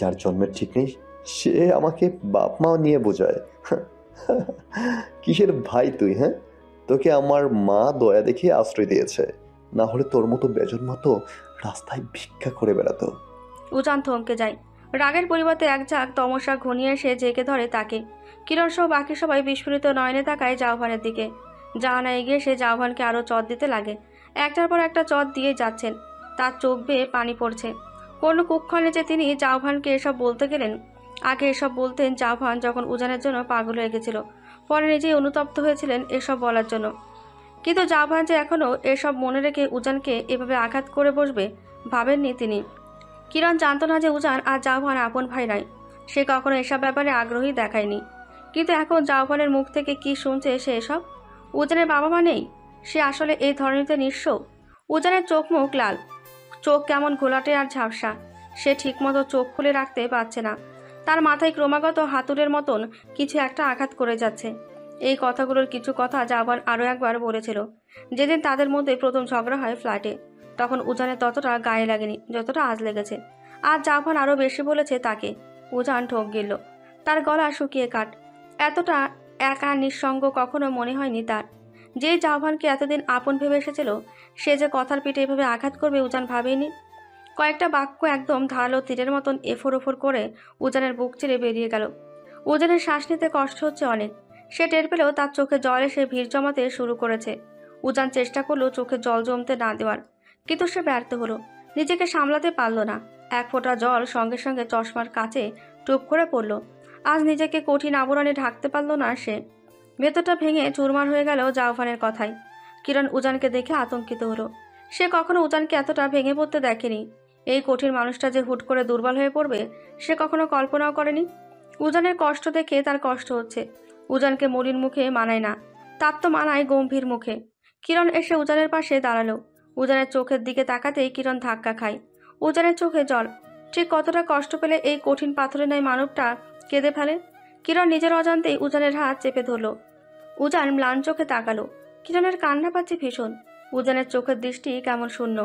যার জন্মের ঠিক নেই সে আমাকে বাপ মা নিয়ে বোঝায়। কিসের ভাই তুই? হ্যাঁ, তোকে আমার মা দয়া দেখিয়ে আশ্রয় দিয়েছে, না হলে তোর মতো বেজন্মা তো রাস্তায় ভিক্ষা করে বেড়াতো। উজান থমকে যায়। রাগের পরিবর্তে এক ঝাঁক তমসা ঘনিয়ে এসে জেঁকে ধরে তাকে। কিরণ সহ বাকি সবাই বিস্ফোরিত নয়নে তাকায় জাওহানের দিকে। জাহানা এগিয়ে সে জাওহানকে আরও চট দিতে লাগে। একটার পর একটা চট দিয়ে যাচ্ছেন। তার চোখ বেয়ে পানি পড়ছে। কোনো কুক্ষণে যে তিনি জাওহানকে এসব বলতে গেলেন। আগে এসব বলতেন জাওহান যখন উজানের জন্য পাগল হয়ে গেছিল, পরে নিজেই অনুতপ্ত হয়েছিলেন এসব বলার জন্য। কিন্তু জাওহান যে এখনও এসব মনে রেখে উজানকে এভাবে আঘাত করে বসবে ভাবেননি তিনি। কিরণ জানত না যে উজান আর জাওহান আপন ভাই নয়। সে কখনো এসব ব্যাপারে আগ্রহী দেখায়নি। কিন্তু এখন জাওহানের মুখ থেকে কি শুনছে সে এসব। উজানের বাবা মা নেই, সে আসলে এই ধরনীতে নিঃস্ব। উজানের চোখ মুখ লাল, চোখ কেমন ঘোলাটে আর ঝাপসা। সে ঠিকমতো চোখ খুলে রাখতে পারছে না। তার মাথায় ক্রমাগত হাতুড়ের মতন কিছু একটা আঘাত করে যাচ্ছে। এই কথাগুলোর কিছু কথা জাওহান আরও একবার বলেছিল যেদিন তাদের মধ্যে প্রথম ঝগড়া হয় ফ্ল্যাটে। তখন উজানের ততটা গায়ে লাগেনি যতটা আজ লেগেছে। আজ জাওহান আরও বেশি বলেছে তাকে। উজান ঠোক গিলল। তার গলা শুকিয়ে কাট। এতটা একা নিঃসঙ্গ কখনো মনে হয়নি তার। যে জাওহানকে এতদিন আপন ভেবে এসেছিল, সে যে কথার পিঠে এভাবে আঘাত করবে উজান ভাবেনি। কয়েকটা বাক্য একদম ধারালো তীরের মতন এফোর ওফোর করে উজানের বুক চিরে বেরিয়ে গেল। উজানের শ্বাস নিতে কষ্ট হচ্ছে অনেক। সে টের পেলেও তার চোখে জল এসে ভিড় জমাতে শুরু করেছে। উজান চেষ্টা করলো চোখে জল জমতে না দেওয়ার, কিন্তু সে ব্যর্থ হলো। নিজেকে সামলাতে পারল না। এক ফোঁটা জল সঙ্গে সঙ্গে চশমার কাছে টুপ করে পড়ল। আজ নিজেকে কঠিন আবরণে ঢাকতে পারল না সে। ভেতরটা ভেঙে চুরমার হয়ে গেল জাওহানের কথায়। কিরণ উজানকে দেখে আতঙ্কিত হলো। সে কখনো উজানকে এতটা ভেঙে পড়তে দেখেনি। এই কঠিন মানুষটা যে হুট করে দুর্বল হয়ে পড়বে সে কখনো কল্পনাও করেনি। উজানের কষ্ট দেখে তার কষ্ট হচ্ছে। উজানকে মলিন মুখে মানায় না, তার তো মানায় গম্ভীর মুখে। কিরণ এসে উজানের পাশে দাঁড়ালো। উজানের চোখের দিকে তাকাতেই কিরণ ধাক্কা খায়। উজানের চোখে জল। ঠিক কতটা কষ্ট পেলে এই কঠিন পাথরের ন্যায় মানবটা কেঁদে ফেলে। কিরণ নিজের অজান্তেই উজানের হাত চেপে ধরল। উজান ম্লান চোখে তাকালো। কিরণের কান্না পাচ্ছে ভীষণ। উজানের চোখের দৃষ্টি কেমন শূন্য।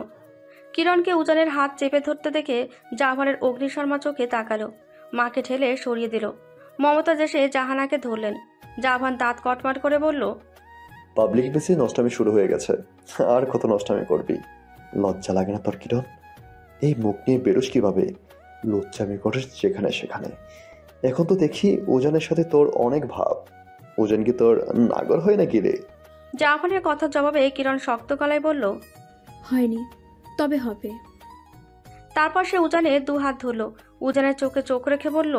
কিরণকে উজানের হাত চেপে ধরতে দেখে জাওহানের অগ্নিশর্মা চোখে তাকালো। মাকে ঠেলে সরিয়ে দিল। মমতাজ এসে জাহানাকে ধরলেন। জাওহান দাঁত কটমাট করে বলল, পাবলিক বেশি নষ্টামি শুরু হয়ে গেছে। আর কত নষ্টামি করবি? লজ্জা লাগে না তোর কিরণ? এই মুখ নিয়ে বেরোস কিভাবে? লজ্জামি করিস যেখানে সেখানে। এখন তো দেখি ওজনের সাথে তোর অনেক ভাব। ওজন কি তোর নাগর হয় নাকি রে? জাওহানের কথার জবাবে কিরণ শক্ত গলায় বলল, হয়নি, তবে হবে। তারপর সে উজানে দু হাত ধরল। উজানের চোখে চোখ রেখে বলল,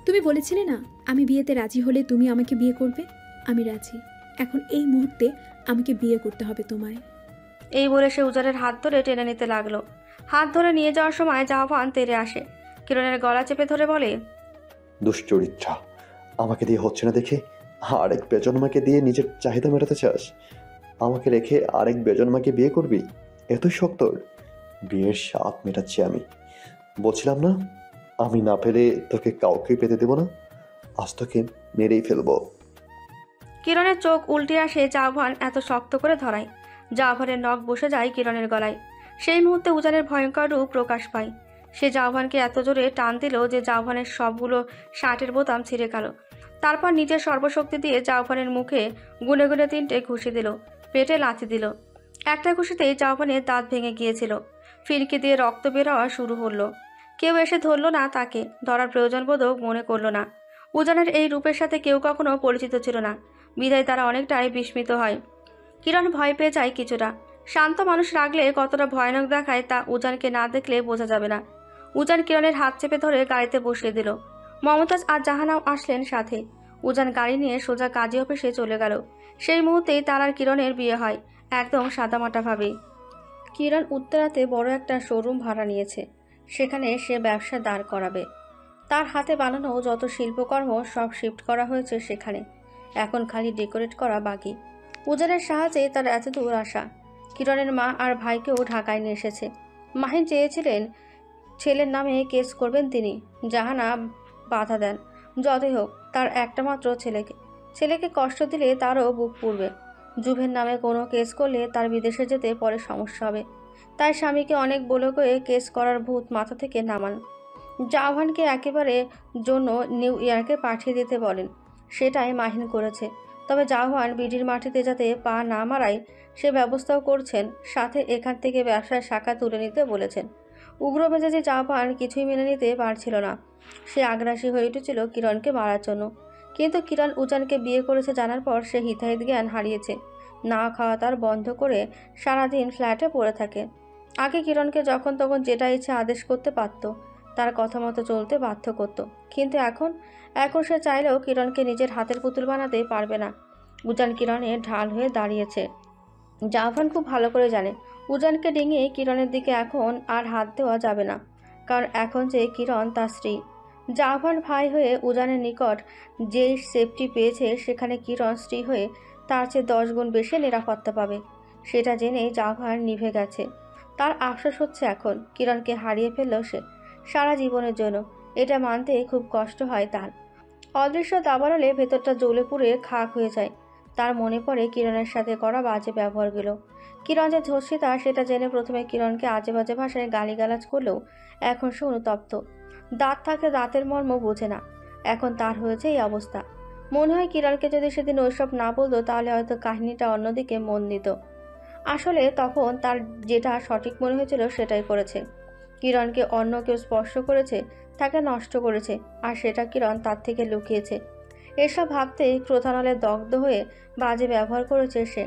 তুমি বলেছিলে না আমি বিয়েতে রাজি হলে তুমি আমাকে বিয়ে করবে? আমি রাজি। এখন এই মুহূর্তে আমাকে বিয়ে করতে হবে তোমায়। এই বলে সে উজানের হাত ধরে টেনে নিতে লাগলো। হাত ধরে নিয়ে যাওয়ার সময় জাওহান তেড়ে আসে। কিরণের গলা চেপে ধরে বলে, দুশ্চরিত্রা, আমাকে দিয়ে হচ্ছে না দেখে আরেক বেজন্মাকে দিয়ে নিজের চাহিদা মেটাতে চাস? আমাকে রেখে আরেক বেজন্মাকে বিয়ে করবি? এতই শখ তোর? বিয়ের স্বাদ মেটাচ্ছি আমি। বলছিলাম না আমি না পেলে তোকে কাউকে পেতে দেব না। আজ তোকে মেরেই ফেলবো। কিরণের চোখ উল্টে আসে জাওহান এত শক্ত করে ধরায়। জাওহানের নখ বসে যায় কিরণের গলায়। সেই মুহূর্তে উজানের ভয়ঙ্কর রূপ প্রকাশ পায়। সে জাওহানকে এত জোরে টান দিল যে জাওহানের সবগুলো শার্টের বোতাম ছিঁড়ে গেল। তারপর নিজের সর্বশক্তি দিয়ে জাওহানের মুখে গুনে গুনে 3টে ঘুষি দিল, পেটে লাথি দিল। একটা ঘুষিতেই জাওহানের দাঁত ভেঙে গিয়েছিল। ফিনকি দিয়ে রক্ত বের হওয়া শুরু হলো। কেউ এসে ধরল না তাকে, ধরার প্রয়োজন বোধও মনে করল না। উজানের এই রূপের সাথে কেউ কখনো পরিচিত ছিল না, বিধায় তারা অনেকটাই বিস্মিত হয়। কিরণ ভয় পেয়ে যায় কিছুটা। শান্ত মানুষ রাগলে কতটা ভয়ানক দেখায় তা উজানকে না দেখলে বোঝা যাবে না। উজান কিরণের হাত চেপে ধরে গাড়িতে বসিয়ে দিল। মমতাজ আর জাহানাও আসলেন সাথে। উজান গাড়ি নিয়ে সোজা কাজী অফিসে চলে গেল। সেই মুহূর্তেই তার আর কিরণের বিয়ে হয়, একদম সাদামাটাভাবেই। কিরণ উত্তরাতে বড় একটা শোরুম ভাড়া নিয়েছে। সেখানে সে ব্যবসা দাঁড় করাবে। তার হাতে বানানো যত শিল্পকর্ম সব শিফট করা হয়েছে সেখানে। এখন খালি ডেকোরেট করা বাকি। উজানের সাহায্যে তার এত দূর আসা। কিরণের মা আর ভাইকেও ঢাকায় নিয়ে এসেছে। মাহিন চেয়েছিলেন ছেলের নামে কেস করবেন তিনি। জাহানা বাধা দেন। যতই হোক তার একটা মাত্র ছেলেকে কষ্ট দিলে তারও বুক পুড়বে। জুভের নামে কোনো কেস করলে তার বিদেশে যেতে পরে সমস্যা হবে। তাই স্বামীকে অনেক বলে করে কেস করার ভূত মাথা থেকে নামান। জাহানকে একেবারে জন্য নিউ ইয়র্কে পাঠিয়ে দিতে বলেন। সেটাই মাহিন করেছে। তবে জাহান বিডির মাটিতে যাতে পা না মারায় সে ব্যবস্থাও করছেন, সাথে এখান থেকে ব্যবসার শাখা তুলে নিতে বলেছেন। উগ্র মেজাজে জাহান কিছুই মেনে নিতে পারছিল না। সে আগ্রাসী হয়ে উঠেছিল কিরণকে মারার জন্য। কিন্তু কিরণ উজানকে বিয়ে করেছে জানার পর সে হিতাহিত জ্ঞান হারিয়েছে। না খাওয়া তার বন্ধ করে সারাদিন ফ্ল্যাটে পড়ে থাকে। আগে কিরণকে যখন তখন যেটা ইচ্ছে আদেশ করতে পারত, তার কথা মতো চলতে বাধ্য করত। কিন্তু এখন সে চাইলেও কিরণকে নিজের হাতের পুতুল বানাতে পারবে না। উজান কিরণের ঢাল হয়ে দাঁড়িয়েছে। জাহান খুব ভালো করে জানে উজানকে ডিঙিয়ে কিরণের দিকে এখন আর হাত দেওয়া যাবে না, কারণ এখন যে কিরণ তার স্ত্রী। জাহান ভাই হয়ে উজানের নিকট যেই সেফটি পেয়েছে, সেখানে কিরণ স্ত্রী হয়ে তার চেয়ে 10 গুণ বেশি নিরাপত্তা পাবে। সেটা জেনেই জাহান নিভে গেছে। তার আফসোস হচ্ছে এখন কিরণকে হারিয়ে ফেলল সে সারা জীবনের জন্য। এটা মানতে খুব কষ্ট হয় তার। অদৃশ্য দাবানলে ভেতরটা জ্বলে পুড়ে খাক হয়ে যায়। তার মনে পড়ে কিরণের সাথে করা বাজে ব্যবহারগুলো। কিরণ যে ধর্ষিতা সেটা জেনে প্রথমে কিরণকে আজে বাজে ভাষায় গালিগালাজ করলেও এখন সে অনুতপ্ত। দাঁত থাকলে দাঁতের মর্ম বোঝে না। এখন তার হয়েছে এই অবস্থা। মনে হয় কিরণকে যদি সেদিন ওইসব না বলতো তাহলে হয়তো কাহিনীটা অন্যদিকে মন দিত। আসলে তখন তার যেটা সঠিক মনে হয়েছিল সেটাই করেছে। কিরণকে অন্য কেউ স্পর্শ করেছে, তাকে নষ্ট করেছে, আর সেটা কিরণ তার থেকে লুকিয়েছে। এসব ভাবতেই ক্রোধানলে দগ্ধ হয়ে বাজে ব্যবহার করেছে সে।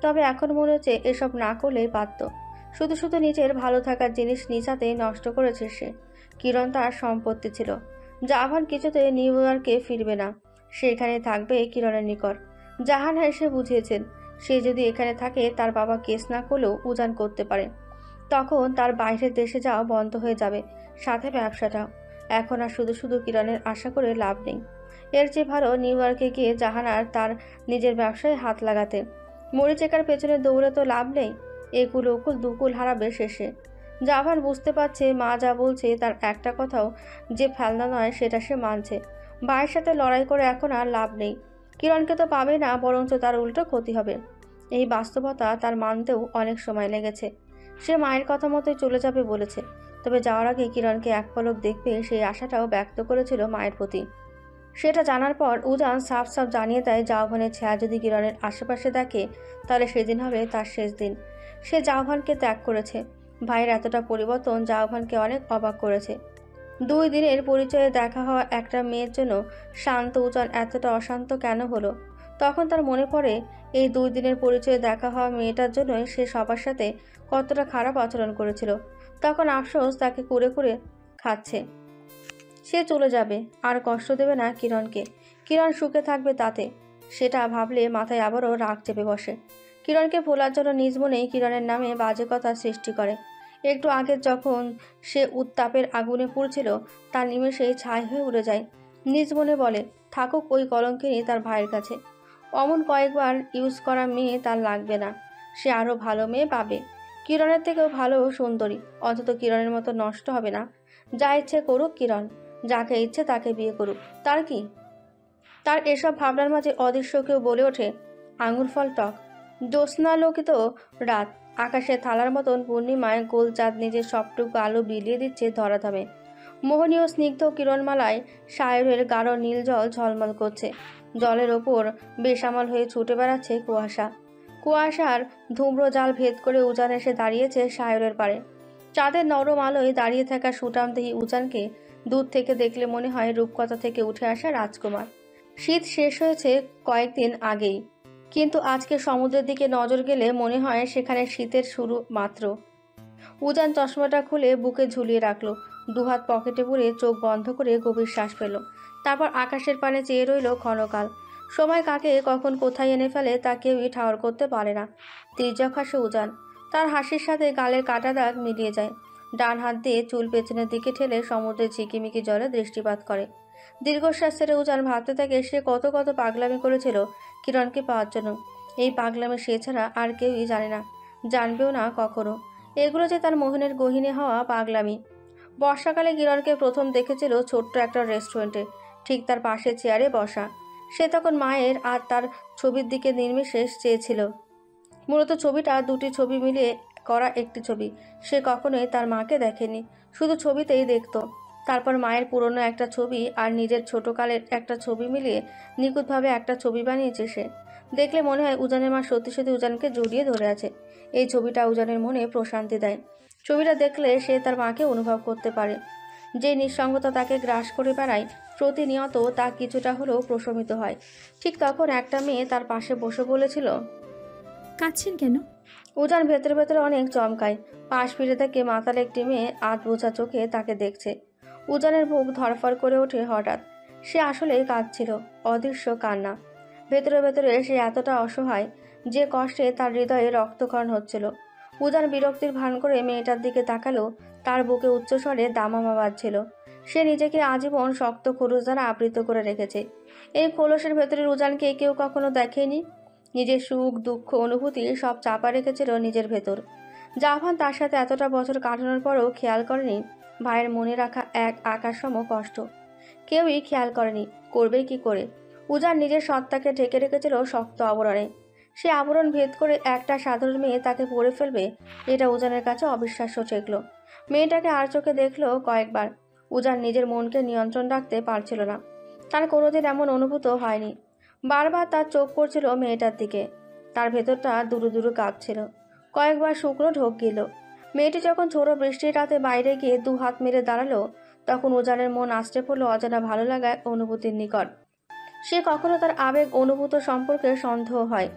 তবে এখন মনে হচ্ছে এসব না করলেই পারত। শুধু শুধু নিজের ভালো থাকার জিনিস নিচাতেই নষ্ট করেছে সে। কিরণ তার সম্পত্তি ছিল। জাহান কিছুতে নিউ ইয়র্কে ফিরবে না, সে এখানে থাকবে কিরণের নিকট। জাহান হেসে বুঝিয়েছেন সে যদি এখানে থাকে তার বাবা কেস না করলেও উজান করতে পারে। তখন তার বাইরের দেশে যাওয়া বন্ধ হয়ে যাবে, সাথে ব্যবসাটাও। এখন আর শুধু শুধু কিরণের আশা করে লাভ নেই। এর চেয়ে ভালো নিউ ইয়র্কে গিয়ে জাহানার তার নিজের ব্যবসায় হাত লাগাতে। মরিচেকার পেছনে দৌড়ে তো লাভ নেই, একুল ওকুল দুকুল হারাবে শেষে। জাহান বুঝতে পারছে মা যা বলছে তার একটা কথাও যে ফেলনা নয় সেটা সে মানছে। ভাইয়ের সাথে লড়াই করে এখন আর লাভ নেই। কিরণকে তো পাবে না, বরঞ্চ তার উল্টো ক্ষতি হবে। এই বাস্তবতা তার মানতেও অনেক সময় লেগেছে। সে মায়ের কথা মতোই চলে যাবে বলেছে, তবে যাওয়ার আগে কিরণকে এক পলক দেখবে সেই আশাটাও ব্যক্ত করেছিল মায়ের প্রতি। সেটা জানার পর উজান সাফ সাফ জানিয়ে দেয় জাহানের ছায়া যদি কিরণের আশেপাশে দেখে তাহলে সেদিন হবে তার শেষ দিন। সে জাহানকে ত্যাগ করেছে। ভাইয়ের এতটা পরিবর্তন জাহানকে অনেক অবাক করেছে। 2 দিনের পরিচয়ে দেখা হওয়া একটা মেয়ের জন্য শান্ত উজান এতটা অশান্ত কেন হলো? তখন তার মনে পড়ে এই 2 দিনের পরিচয়ে দেখা হওয়া মেয়েটার জন্যই সে সবার সাথে কতটা খারাপ আচরণ করেছিল। তখন আফসোস তাকে কুরে কুরে খাচ্ছে। সে চলে যাবে, আর কষ্ট দেবে না কিরণকে। কিরণ সুখে থাকবে তাতে। সেটা ভাবলে মাথায় আবারও রাগ চেপে বসে। কিরণকে ভোলার জন্য নিজ মনেই কিরণের নামে বাজে কথা সৃষ্টি করে। একটু আগে যখন সে উত্তাপের আগুনে পুড়ছিল তার নিমেষেই ছাই হয়ে উড়ে যায়। নিজ মনে বলে থাকুক ওই কলঙ্কিনী তার ভাইয়ের কাছে। অমন কয়েকবার ইউজ করা মেয়ে তার লাগবে না, সে আরও ভালো মেয়ে পাবে। কিরণের থেকেও ভালো সুন্দরী, অন্তত কিরণের মতো নষ্ট হবে না। যা ইচ্ছে করুক কিরণ, যাকে ইচ্ছে তাকে বিয়ে করুক, তার কি? তার এসব ভাবনার মাঝে অদৃশ্য কেউ বলে ওঠে আঙুর ফল টক। জ্যোৎস্নালোকিত রাত, আকাশে থালার মতন পূর্ণিমায় গোল চাঁদ নিজের সবটুকু আলো বিলিয়ে দিচ্ছে ধরাধামে। মোহনীয় স্নিগ্ধ কিরণমালায় সায়রের গাঢ় নীল জল ঝলমল করছে। জলের ওপর বেসামাল হয়ে ছুটে বেড়াচ্ছে কুয়াশা। কুয়াশার ধূম্র জাল ভেদ করে উজান এসে দাঁড়িয়েছে সায়রের পাড়ে। চাঁদের নরম আলোয় দাঁড়িয়ে থাকা সুটামদেহী উজানকে দূর থেকে দেখলে মনে হয় রূপকথা থেকে উঠে আসা রাজকুমার। শীত শেষ হয়েছে কয়েকদিন আগেই, কিন্তু আজকে সমুদ্রের দিকে নজর গেলে মনে হয় সেখানে শীতের শুরু মাত্র। উজান চশমাটা খুলে বুকে ঝুলিয়ে রাখলো, দুহাত পকেটে পুরে চোখ বন্ধ করে গভীর শ্বাস পেল। তারপর আকাশের পানে চেয়ে রইল ক্ষণকাল। সময় কাকে কখন কোথায় এনে ফেলে তা কেউই ঠাওর করতে পারে না। তির্যক হাসে উজান, তার হাসির সাথে গালের কাটা দাগ মিলিয়ে যায়। ডান হাত দিয়ে চুল পেছনের দিকে ঠেলে সমুদ্রের ঝিকিমিকি জলে দৃষ্টিপাত করে। দীর্ঘশ্বাস ছেড়ে উজান ভাবতে থাকে সে কত কত পাগলামি করেছিল কিরণকে পাওয়ার জন্য। এই পাগলামি সে ছাড়া আর কেউই জানে না, জানবেও না কখনো। এগুলো যে তার মোহনের গহিনে হওয়া পাগলামি। বর্ষাকালে কিরণকে প্রথম দেখেছিল ছোট্ট একটা রেস্টুরেন্টে, ঠিক তার পাশে চেয়ারে বসা। সে তখন মায়ের আর তার ছবির দিকে নির্বিশেষ চেয়েছিল। মূলত ছবিটা দুটি ছবি মিলিয়ে করা একটি ছবি। সে কখনোই তার মাকে দেখেনি, শুধু ছবিতেই দেখতো। তারপর মায়ের পুরনো একটা ছবি আর নিজের ছোটকালের একটা ছবি মিলিয়ে নিখুঁতভাবে একটা ছবি বানিয়েছে সে। দেখলে মনে হয় উজানের মা সত্যি সত্যি উজানকে জড়িয়ে ধরে আছে। এই ছবিটা উজানের মনে প্রশান্তি দেয়। ছবিটা দেখলে সে তার মাকে অনুভব করতে পারে। যে নিঃসঙ্গতা তাকে গ্রাস করে বেড়ায় প্রতিনিয়ত, তা কিছুটা হলেও প্রশমিত হয়। ঠিক তখন একটা মেয়ে তার পাশে বসে বলেছিল, কাঁদছেন কেন? উজান ভেতরে ভেতরে অনেক চমকায়। পাশ ফিরে থেকে মাতাল একটি মেয়ে আধ বোঝা চোখে তাকে দেখছে। উজানের বুক ধরফর করে ওঠে হঠাৎ। সে আসলেই কাঁদছিল, অদৃশ্য কান্না। ভেতরে ভেতরে সে এতটা অসহায় যে কষ্টে তার হৃদয়ে রক্তক্ষরণ হচ্ছিল। উজান বিরক্তির ভান করে মেয়েটার দিকে তাকালো। তার বুকে উচ্চস্বরে দামামা বাজছিল। সে নিজেকে আজীবন শক্ত খোলস দ্বারা আবৃত করে রেখেছে। এই খোলসের ভেতরের উজানকে কেউ কখনো দেখেনি। নিজের সুখ দুঃখ অনুভূতি সব চাপা রেখেছিল নিজের ভেতর। জাহান তার সাথে এতটা বছর কাটানোর পরও খেয়াল করেনি ভাইয়ের মনে রাখা এক আকাশসম কষ্ট। কেউই খেয়াল করেনি, করবে কি করে। উজান নিজের সত্তাকে ঢেকে রেখেছিল শক্ত আবরণে। সে আবরণ ভেদ করে একটা সাধারণ মেয়ে তাকে পড়ে ফেলবে, এটা উজানের কাছে অবিশ্বাস্য ঠেকল। মেয়েটাকে আর চোখে দেখলো কয়েকবার। উজান নিজের মনকে নিয়ন্ত্রণ রাখতে পারছিল না। তার কোনোদিন এমন অনুভূত হয়নি। বারবার তার চোখ পড়ছিল মেয়েটার দিকে। তার ভেতরটা দুরু দুরু কাঁপছিল। কয়েকবার শুকনো ঢোক গেল। মেয়েটি যখন ঝোড়ো বৃষ্টির রাতে বাইরে গিয়ে দু হাত মেরে দাঁড়ালো, তখন উজানের মন আশ্রে পড়ল অজানা ভালো লাগা অনুভূতির নিকট। সে কখনো তার আবেগ অনুভূত সম্পর্কে সন্দেহ হয়।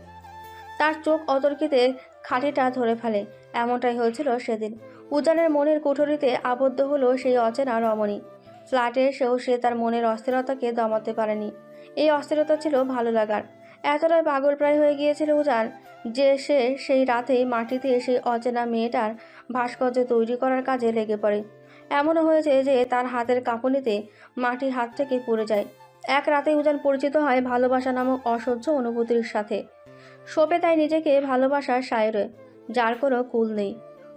তার চোখ অতর্কিতে খাঁটিটা ধরে ফেলে। এমনটাই হয়েছিল সেদিন। উজানের মনের কুঠুরিতে আবদ্ধ হলো সেই অচেনা রমণী। ফ্ল্যাটে এসেও সে তার মনের অস্থিরতাকে দমাতে পারেনি। এই অস্থিরতা ছিল ভালো লাগার। এতটাই পাগল প্রায় হয়ে গিয়েছিল উজান যে সে সেই রাতেই মাটিতে সেই অচেনা মেয়েটার ভাস্কর্য তৈরি করার কাজে লেগে পড়ে। এমনও হয়েছে যে তার হাতের কাঁপুনিতে মাটি হাত থেকে পড়ে যায়। এক রাতে উজান পরিচিত হয় ভালোবাসা নামক অসহ্য অনুভূতির সাথে। শোপে তাই নিজেকে ভালোবাসার শায়রে, যার কোনো কুল নেই।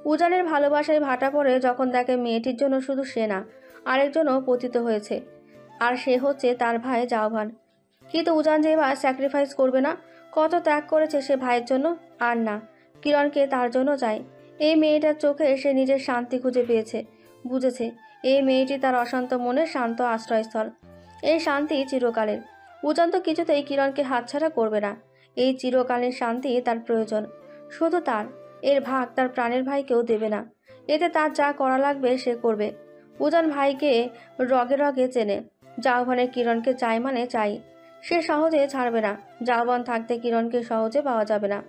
উজানের ভালোবাসায় ভাটা পড়ে যখন দেখে মেয়েটির জন্য শুধু সে না, আরেকজনও পতিত হয়েছে। আর সে হচ্ছে তার ভাই জাওহান। কিন্তু উজান যে এবার স্যাক্রিফাইস করবে না। কত ত্যাগ করেছে সে ভাইয়ের জন্য। আর না, কিরণকে তার জন্য চাই। এই মেয়েটার চোখে সে নিজের শান্তি খুঁজে পেয়েছে। বুঝেছে এই মেয়েটি তার অশান্ত মনের শান্ত আশ্রয়স্থল। এই শান্তি চিরকালের। উজান তো কিছুতেই কিরণকে হাতছাড়া করবে না। এই চিরকালীন শান্তি তার প্রয়োজন, শুধু তার। এর ভাগ তার প্রাণের ভাইকেও দেবে না। এতে তার যা করা লাগবে সে করবে। উজান ভাইকে রগে রগে চেনে। জাওহানের কিরণকে চাই মানে চাই। সে সহজে ছাড়বে না। জাওহান থাকতে কিরণকে সহজে পাওয়া যাবে না।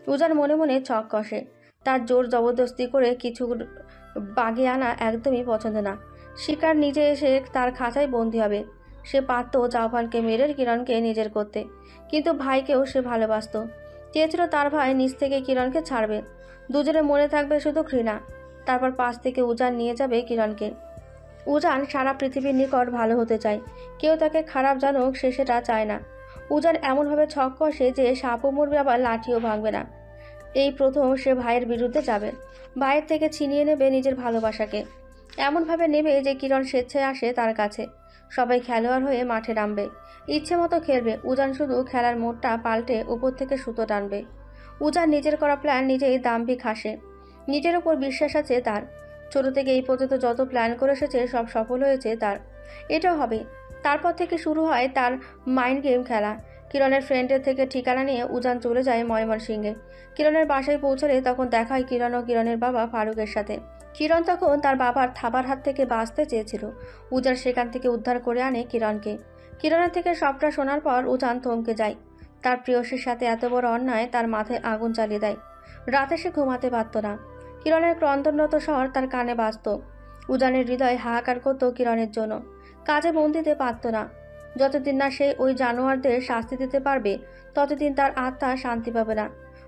উজান মনে মনে ছক কষে। তার জোর জবরদস্তি করে কিছু বাগে আনা একদমই পছন্দ না। শিকার নিজে এসে তার খাঁচায় বন্দি হবে। সে পারত জাওহানকে মেরে কিরণকে নিজের করতে, কিন্তু ভাইকেও সে ভালোবাসত। চেয়েছিল তার ভাই নিজ থেকে কিরণকে ছাড়বে। দুজনে মনে থাকবে শুধু ঘৃণা। তারপর পাশ থেকে উজান নিয়ে যাবে কিরণকে। উজান সারা পৃথিবীর নিকট ভালো হতে চায়। কেউ তাকে খারাপ জানুক সে সেটা চায় না। উজান এমনভাবে ছক কষে যে সাপও মরবে আবার লাঠিও ভাঙবে না। এই প্রথম সে ভাইয়ের বিরুদ্ধে যাবে। ভাইয়ের থেকে ছিনিয়ে নেবে নিজের ভালোবাসাকে। এমনভাবে নেবে যে কিরণ স্বেচ্ছায় আসে তার কাছে। সবাই খেলোয়াড় হয়ে মাঠে নামবে, ইচ্ছে মতো খেলবে। উজান শুধু খেলার মোড়টা পাল্টে উপর থেকে সুতো টানবে। উজান নিজের করা প্ল্যান নিজেই দাম্ভিক হাসে। নিজের ওপর বিশ্বাস আছে তার। ছোট থেকে এই পর্যন্ত যত প্ল্যান করে এসেছে সব সফল হয়েছে তার। এটাও হবে। তারপর থেকে শুরু হয় তার মাইন্ড গেম খেলা। কিরণের ফ্রেন্ডের থেকে ঠিকানা নিয়ে উজান চলে যায় ময়মনসিংহে। কিরণের বাসায় পৌঁছলে তখন দেখা হয় কিরণ ও কিরণের বাবা ফারুকের সাথে। কিরণ তখন তার বাবার থাবার হাত থেকে বাঁচতে চেয়েছিল। উজান সেখান থেকে উদ্ধার করে আনে কিরণকে। কিরণের থেকে সবটা শোনার পর উজান থমকে যায়। তার প্রিয়সীর সাথে এত বড় অন্যায় তার মাথায় আগুন জ্বালিয়ে দেয়। রাতে সে ঘুমাতে পারত না। কিরণের ক্রন্দনরত স্বর তার কানে বাজত। উজানের হৃদয় হাহাকার করত কিরণের জন্য। কাজে মন দিতে পারত না। যতদিন না সে ওই জানোয়ারদের শাস্তি দিতে পারবে ততদিন তার আত্মা শান্তি পাবে না।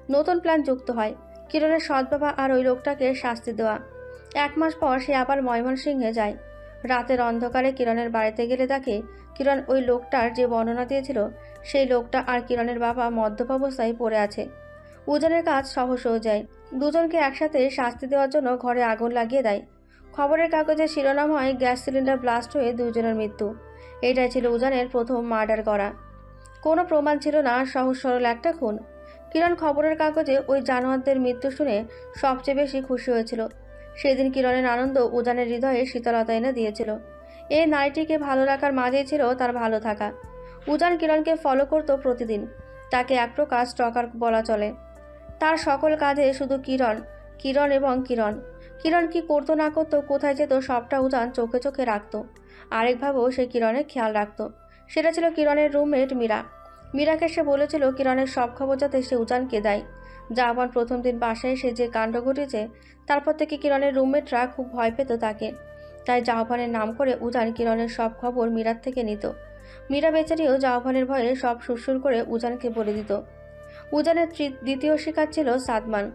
নতুন প্ল্যান যুক্ত হয়। কিরণের সৎ বাবা আর ওই লোকটাকে শাস্তি দেওয়া। 1 মাস পর সে আবার ময়মনসিংহে যায়। রাতের অন্ধকারে কিরণের বাড়িতে গেলে দেখে কিরণ ওই লোকটার যে বর্ণনা দিয়েছিল সেই লোকটা আর কিরণের বাবা মদ্যপ অবস্থায় পড়ে আছে। উজানের কাজ সহজ হয়ে যায়। দুজনকে একসাথে শাস্তি দেওয়ার জন্য ঘরে আগুন লাগিয়ে দেয়। খবরের কাগজে শিরোনাম হয় গ্যাস সিলিন্ডার ব্লাস্ট হয়ে দুজনের মৃত্যু। এটাই ছিল উজানের প্রথম মার্ডার করা। কোনো প্রমাণ ছিল না, সহজ সরল একটা খুন। কিরণ খবরের কাগজে ওই জানোয়ারদের মৃত্যু শুনে সবচেয়ে বেশি খুশি হয়েছিল। সেদিন কিরণের আনন্দ উজানের হৃদয়ে শীতলতা এনে দিয়েছিল। এই নারীটিকে ভালো রাখার মাঝেই ছিল তার ভালো থাকা। উজান কিরণকে ফলো করত প্রতিদিন। তাকে এক প্রকার স্টকার বলা চলে। তার সকল কাজে শুধু কিরণ, কিরণ এবং কিরণ। কিরণ কি করতো না করতো, কোথায় যেত, সবটা উজান চোখে চোখে রাখত। আরেকভাবেও সে কিরণের খেয়াল রাখত। সেটা ছিল কিরণের রুমমেট মীরা। মীরাকে সে বলেছিল কিরণের সব খবর যাতে সে উজানকে দেয়। জাহান প্রথম দিন বাসায় এসে যে কাণ্ড ঘটেছে, তারপর থেকে কিরণের রুমমেটরা খুব ভয় পেত তাকে। তাই জাহানের নাম করে উজান কিরণের সব খবর মীরার থেকে নিত। মীরা বেচারিও জাহানের ভয়ে সব সুরসুর করে উজানকে বলে দিত। উজানের দ্বিতীয় শিকার ছিল সাদমান।